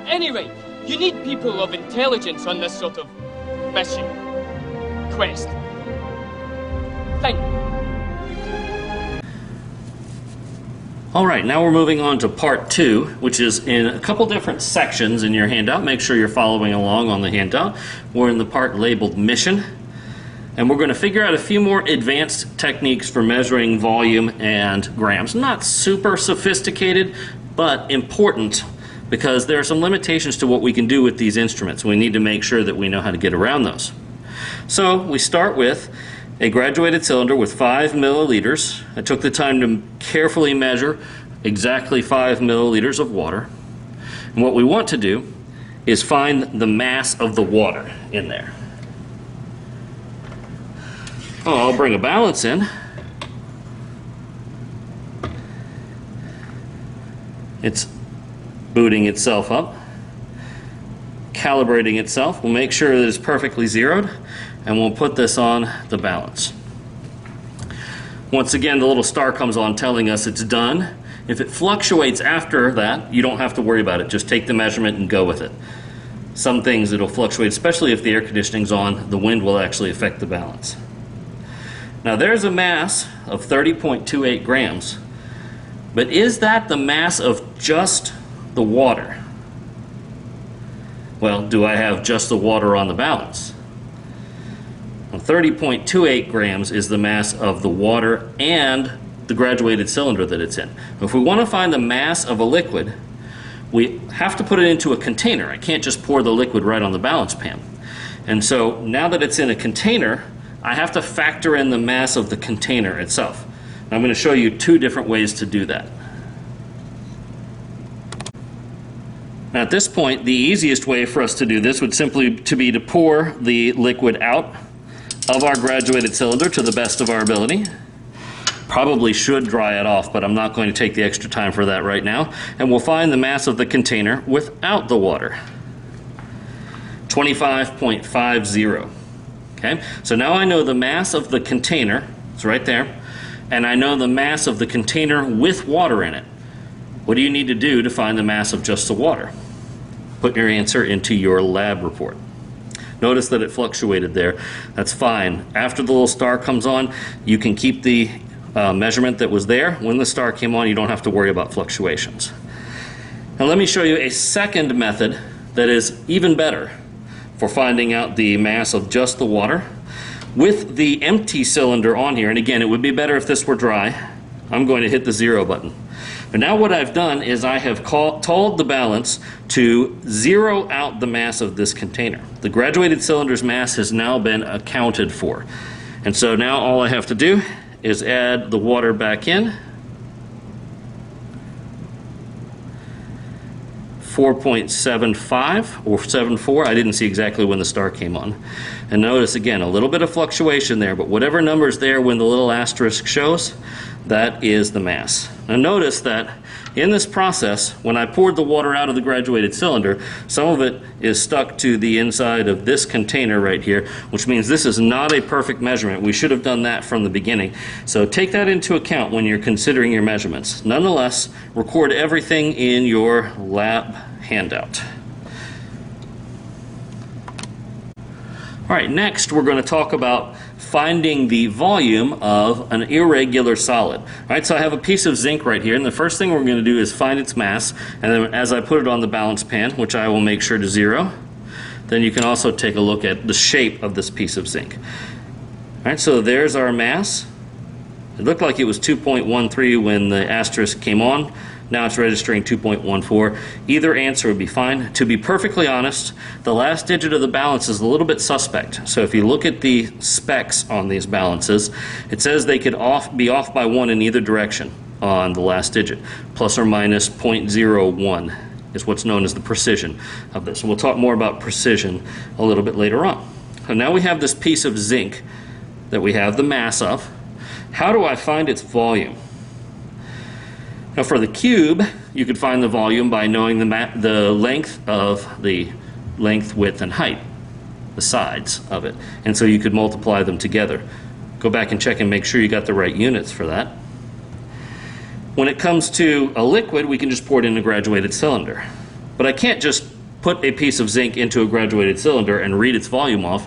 Anyway, you need people of intelligence on this sort of mission. Quest. Thank you. All right, now we're moving on to part 2, which is in a couple different sections in your handout. Make sure you're following along on the handout. We're in the part labeled Mission, and we're going to figure out a few more advanced techniques for measuring volume and grams. Not super sophisticated, but important, because there are some limitations to what we can do with these instruments. We need to make sure that we know how to get around those. So we start with a graduated cylinder with 5 milliliters. I took the time to carefully measure exactly 5 milliliters of water. And what we want to do is find the mass of the water in there. Oh, I'll bring a balance in. It's booting itself up, calibrating itself. We'll make sure that it's perfectly zeroed, and we'll put this on the balance. Once again, the little star comes on telling us it's done. If it fluctuates after that, you don't have to worry about it. Just take the measurement and go with it. Some things it'll fluctuate, especially if the air conditioning's on, the wind will actually affect the balance. Now there's a mass of 30.28 grams, but is that the mass of just the water? Well, do I have just the water on the balance? 30.28 grams is the mass of the water and the graduated cylinder that it's in. If we want to find the mass of a liquid, we have to put it into a container. I can't just pour the liquid right on the balance pan. And so now that it's in a container, I have to factor in the mass of the container itself. And I'm going to show you 2 different ways to do that. Now at this point, the easiest way for us to do this would simply be to pour the liquid out of our graduated cylinder to the best of our ability. Probably should dry it off, but I'm not going to take the extra time for that right now. And we'll find the mass of the container without the water. 25.50. Okay, so now I know the mass of the container, it's right there, and I know the mass of the container with water in it. What do you need to do to find the mass of just the water? Put your answer into your lab report. Notice that it fluctuated there. That's fine. After the little star comes on, you can keep the measurement that was there. When the star came on, you don't have to worry about fluctuations. Now let me show you a second method that is even better for finding out the mass of just the water with the empty cylinder on here. And again, it would be better if this were dry. I'm going to hit the 0 button. But now what I've done is I have told the balance to zero out the mass of this container. The graduated cylinder's mass has now been accounted for. And so now all I have to do is add the water back in. 4.75 or 74. I didn't see exactly when the star came on. And notice again, a little bit of fluctuation there, but whatever number's there when the little asterisk shows, that is the mass. Now notice that in this process, when I poured the water out of the graduated cylinder, some of it is stuck to the inside of this container right here, which means this is not a perfect measurement. We should have done that from the beginning. So take that into account when you're considering your measurements. Nonetheless, record everything in your lab handout. All right, next we're going to talk about finding the volume of an irregular solid. All right, so I have a piece of zinc right here, and the first thing we're going to do is find its mass, and then as I put it on the balance pan, which I will make sure to 0, then you can also take a look at the shape of this piece of zinc. All right, so there's our mass. It looked like it was 2.13 when the asterisk came on. Now it's registering 2.14. Either answer would be fine. To be perfectly honest, the last digit of the balance is a little bit suspect. So if you look at the specs on these balances, it says they could be off by 1 in either direction on the last digit. Plus or minus 0.01 is what's known as the precision of this. And we'll talk more about precision a little bit later on. So now we have this piece of zinc that we have the mass of. How do I find its volume? Now for the cube, you could find the volume by knowing the length of the length, width, and height, the sides of it. And so you could multiply them together. Go back and check and make sure you got the right units for that. When it comes to a liquid, we can just pour it in a graduated cylinder. But I can't just put a piece of zinc into a graduated cylinder and read its volume off,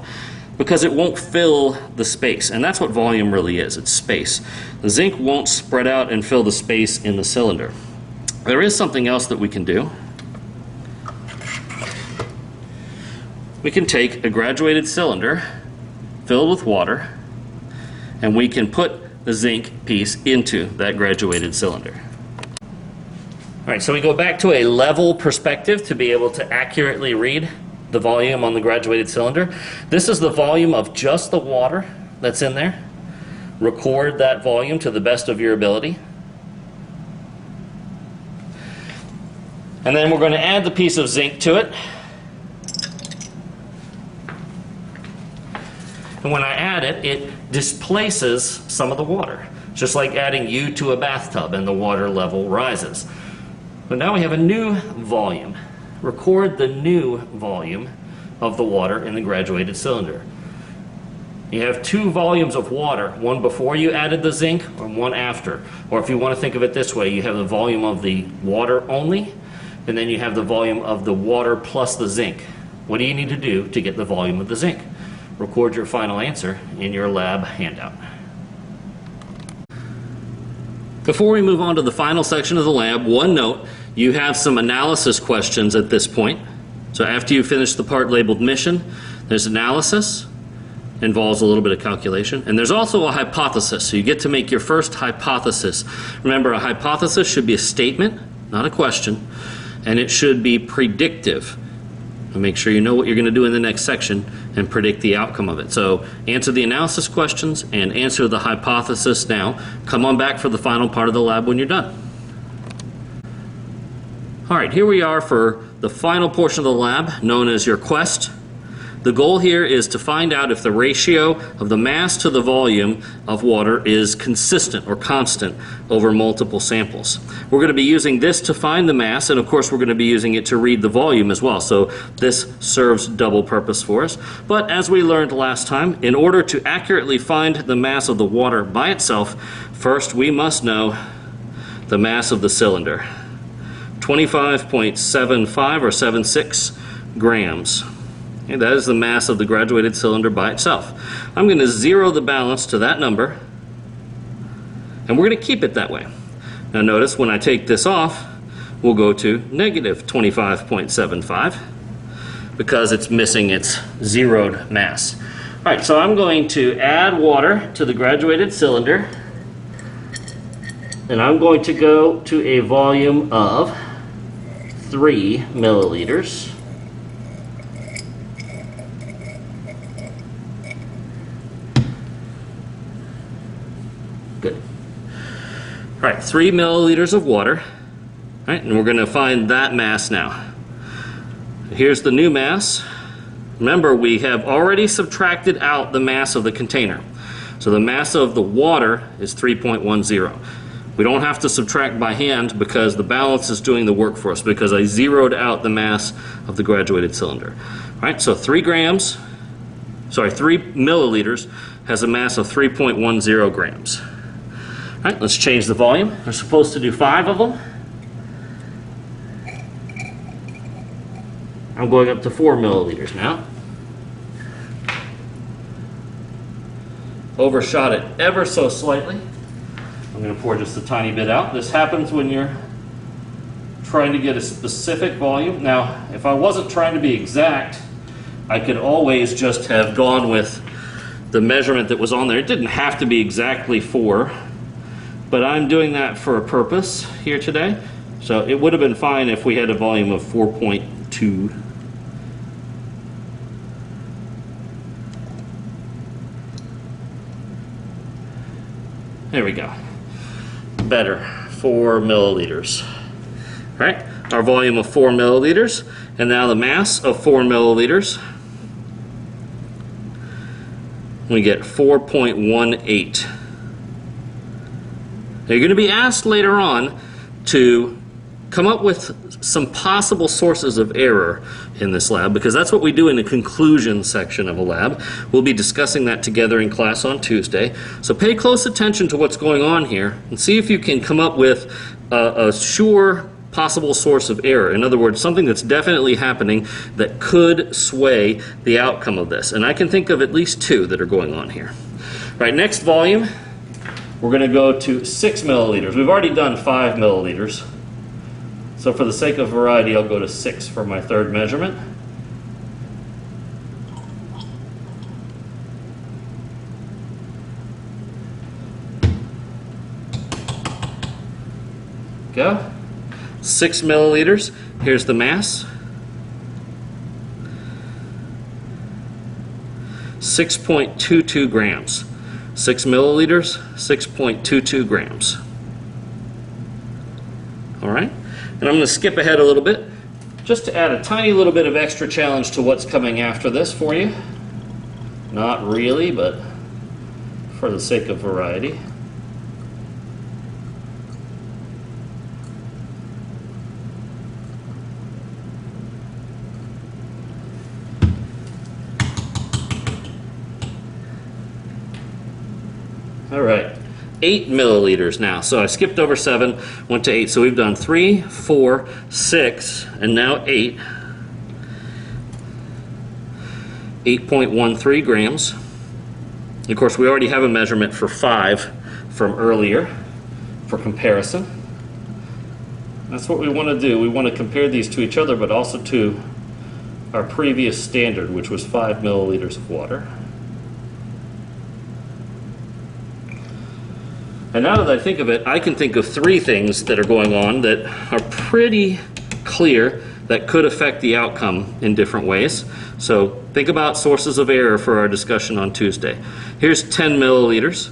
because it won't fill the space. And that's what volume really is, it's space. The zinc won't spread out and fill the space in the cylinder. There is something else that we can do. We can take a graduated cylinder filled with water, and we can put the zinc piece into that graduated cylinder. All right, so we go back to a level perspective to be able to accurately read the volume on the graduated cylinder. This is the volume of just the water that's in there. Record that volume to the best of your ability. And then we're going to add the piece of zinc to it. And when I add it, it displaces some of the water, just like adding you to a bathtub and the water level rises. But now we have a new volume. Record the new volume of the water in the graduated cylinder. You have two volumes of water, one before you added the zinc and one after. Or if you want to think of it this way, you have the volume of the water only, and then you have the volume of the water plus the zinc. What do you need to do to get the volume of the zinc? Record your final answer in your lab handout. Before we move on to the final section of the lab, one note, you have some analysis questions at this point. So after you finish the part labeled mission, there's analysis, involves a little bit of calculation, and there's also a hypothesis. So you get to make your first hypothesis. Remember, a hypothesis should be a statement, not a question, and it should be predictive. And make sure you know what you're going to do in the next section and predict the outcome of it. So answer the analysis questions and answer the hypothesis now. Come on back for the final part of the lab when you're done. All right, here we are for the final portion of the lab, known as your quest. The goal here is to find out if the ratio of the mass to the volume of water is consistent or constant over multiple samples. We're going to be using this to find the mass, and of course we're going to be using it to read the volume as well. So this serves double purpose for us. But as we learned last time, in order to accurately find the mass of the water by itself, first we must know the mass of the cylinder. 25.75 or 76 grams. And that is the mass of the graduated cylinder by itself. I'm going to zero the balance to that number, and we're going to keep it that way. Now notice when I take this off, we'll go to negative 25.75 because it's missing its zeroed mass. All right, so I'm going to add water to the graduated cylinder, and I'm going to go to a volume of 3 milliliters. Good. All right, 3 milliliters of water. All right, and we're going to find that mass now. Here's the new mass. Remember, we have already subtracted out the mass of the container. So the mass of the water is 3.10. We don't have to subtract by hand because the balance is doing the work for us, because I zeroed out the mass of the graduated cylinder. All right, so 3 milliliters has a mass of 3.10 grams. All right, let's change the volume. We're supposed to do 5 of them. I'm going up to 4 milliliters now. Overshot it ever so slightly. I'm going to pour just a tiny bit out. This happens when you're trying to get a specific volume. Now, if I wasn't trying to be exact, I could always just have gone with the measurement that was on there. It didn't have to be exactly 4, but I'm doing that for a purpose here today. So it would have been fine if we had a volume of 4.2. There we go. Better, 4 milliliters. All right, our volume of 4 milliliters, and now the mass of 4 milliliters. We get 4.18. Now you're going to be asked later on to come up with some possible sources of error in this lab, because that's what we do in the conclusion section of a lab. We'll be discussing that together in class on Tuesday. So pay close attention to what's going on here and see if you can come up with a sure possible source of error. In other words, something that's definitely happening that could sway the outcome of this. And I can think of at least two that are going on here. All right, next volume, we're going to go to 6 milliliters. We've already done 5 milliliters. So for the sake of variety, I'll go to 6 for my third measurement. Go. 6 milliliters. Here's the mass. 6.22 grams. 6 milliliters, 6.22 grams. All right. And I'm going to skip ahead a little bit just to add a tiny little bit of extra challenge to what's coming after this for you. Not really, but for the sake of variety. All right, 8 milliliters now. So I skipped over 7, went to 8. So we've done 3, 4, 6, and now 8. 8.13 grams. Of course, we already have a measurement for 5 from earlier for comparison. That's what we want to do. We want to compare these to each other, but also to our previous standard, which was 5 milliliters of water. And now that I think of it, I can think of 3 things that are going on that are pretty clear that could affect the outcome in different ways. So think about sources of error for our discussion on Tuesday. Here's 10 milliliters.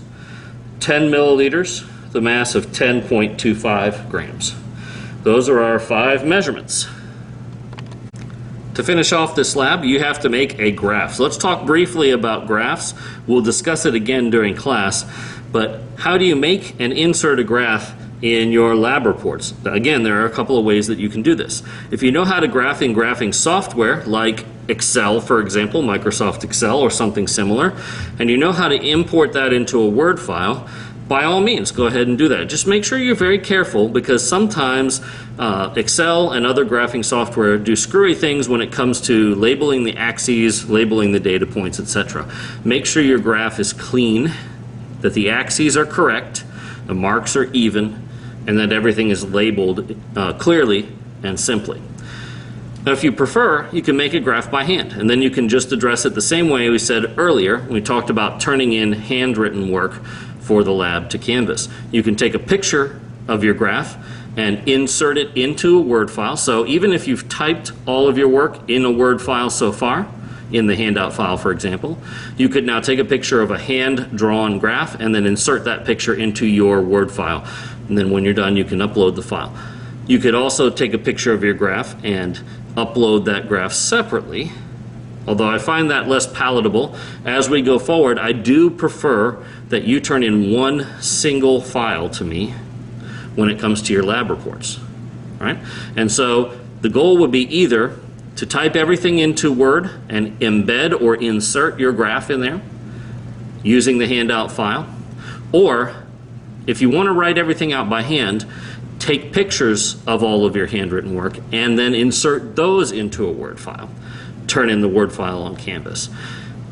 10 milliliters, the mass of 10.25 grams. Those are our 5 measurements. To finish off this lab, you have to make a graph. So let's talk briefly about graphs. We'll discuss it again during class. But how do you make and insert a graph in your lab reports? Again, there are a couple of ways that you can do this. If you know how to graph in graphing software, like Excel, for example, Microsoft Excel or something similar, and you know how to import that into a Word file, by all means, go ahead and do that. Just make sure you're very careful, because sometimes Excel and other graphing software do screwy things when it comes to labeling the axes, labeling the data points, etc. Make sure your graph is clean, that the axes are correct, the marks are even, and that everything is labeled clearly and simply. Now, if you prefer, you can make a graph by hand, and then you can just address it the same way we said earlier when we talked about turning in handwritten work for the lab to Canvas. You can take a picture of your graph and insert it into a Word file. So even if you've typed all of your work in a Word file so far, in the handout file, for example, you could now take a picture of a hand-drawn graph and then insert that picture into your Word file. And then when you're done, you can upload the file. You could also take a picture of your graph and upload that graph separately, although I find that less palatable. As we go forward, I do prefer that you turn in one single file to me when it comes to your lab reports. All right? And so the goal would be either to type everything into Word and embed or insert your graph in there using the handout file, or if you want to write everything out by hand, take pictures of all of your handwritten work and then insert those into a Word file. Turn in the Word file on Canvas.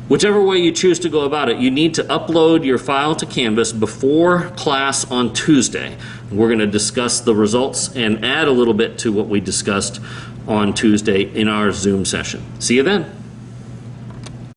Whichever way you choose to go about it, you need to upload your file to Canvas before class on Tuesday. We're going to discuss the results and add a little bit to what we discussed on Tuesday in our Zoom session. See you then.